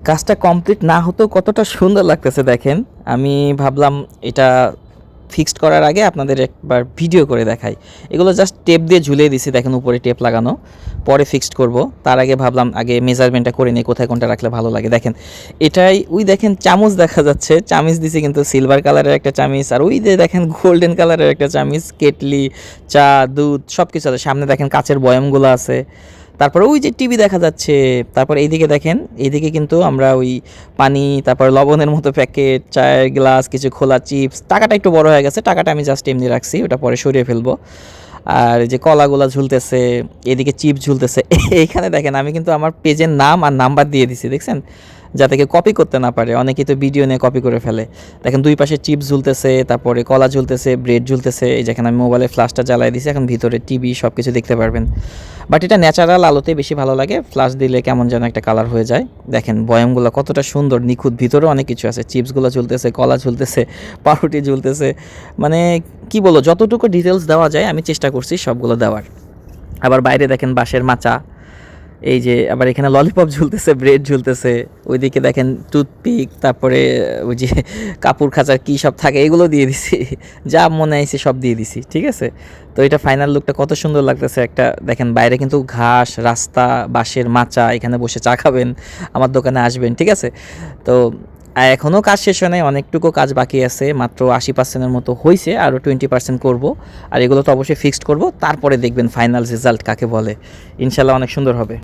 কাজটা কমপ্লিট না হতেও কতটা সুন্দর লাগতেছে দেখেন। আমি ভাবলাম এটা ফিক্সড করার আগে আপনাদের একবার ভিডিও করে দেখাই। এগুলো জাস্ট টেপ দিয়ে ঝুলিয়ে দিছি, দেখেন উপরে টেপ লাগানো, পরে ফিক্সড করব। তার আগে ভাবলাম আগে মেজারমেন্টটা করে নিই কোথায় কোনটা রাখলে ভালো লাগে। দেখেন এটাই, ওই দেখেন চামচ দেখা যাচ্ছে, চামিচ দিছি কিন্তু সিলভার কালারের একটা চামিচ, আর ওই যে দেখেন গোল্ডেন কালারের একটা চামিচ, কেটলি, চা, দুধ সব কিছু আছে। সামনে দেখেন কাচের বয়ামগুলো আছে, তারপরে ওই যে টিভি দেখা যাচ্ছে। তারপর এইদিকে দেখেন, এইদিকে কিন্তু আমরা ওই পানি, তারপর লবণের মতো প্যাকেট, চায়ের গ্লাস, কিছু খোলা চিপস। টাকাটা একটু বড় হয়ে গেছে, টাকাটা আমি জাস্ট এমনি রাখছি, ওটা পরে সরিয়ে ফেলবো। আর এই যে কলাগুলা ঝুলতেছে, এদিকে চিপস ঝুলতেছে। এইখানে দেখেন আমি কিন্তু আমার পেজের নাম আর নাম্বার দিয়ে দিছি, দেখছেন, যাতে কেউ কপি করতে না পারে। অনেকেই তো ভিডিও নিয়ে কপি করে ফেলে। দেখেন দুই পাশে চিপস ঝুলতেছে, তারপরে কলা ঝুলতেছে, ব্রেড ঝুলতেছে। এই যেখানে আমি মোবাইলে ফ্ল্যাশটা জ্বালাই দিছি, এখন ভিতরে টিভি সব কিছু দেখতে পারবেন। বাট এটা ন্যাচারাল আলোতে বেশি ভালো লাগে, ফ্ল্যাশ দিলে কেমন যেন একটা কালার হয়ে যায়। দেখেন বয়ামগুলো কতটা সুন্দর নিখুঁত, ভিতরেও অনেক কিছু আছে। চিপসগুলো ঝুলতেছে, কলা ঝুলতেছে, পাউরুটি ঝুলতেছে। মানে কি বলবো, যতটুকু ডিটেলস দেওয়া যায় আমি চেষ্টা করছি সবগুলো দেওয়ার। আবার বাইরে দেখেন বাঁশের মাচা, এই যে আবার এখানে ললিপপ ঝুলতেছে, ব্রেড ঝুলতেছে। ওইদিকে দেখেন টুথপিক, তারপরে ওই যে কাপড় খাঁচার কী সব থাকে এগুলো দিয়ে দিছি। যা মনে আইছে সব দিয়ে দিছি, ঠিক আছে। তো এটা ফাইনাল লুকটা কত সুন্দর লাগতেছে একটা। দেখেন বাইরে কিন্তু ঘাস, রাস্তা, বাঁশের মাচা, এখানে বসে চা খাবেন, আমার দোকানে আসবেন, ঠিক আছে। তো এখনও কাজ শেষ হয় নাই, অনেকটুকু কাজ বাকি আছে, মাত্র 80% মতো হয়েছে, আরও 20% করব। আর এগুলো তো অবশ্যই ফিক্সড করব, তারপরে দেখবেন ফাইনাল রেজাল্ট কাকে বলে। ইনশাল্লাহ অনেক সুন্দর হবে।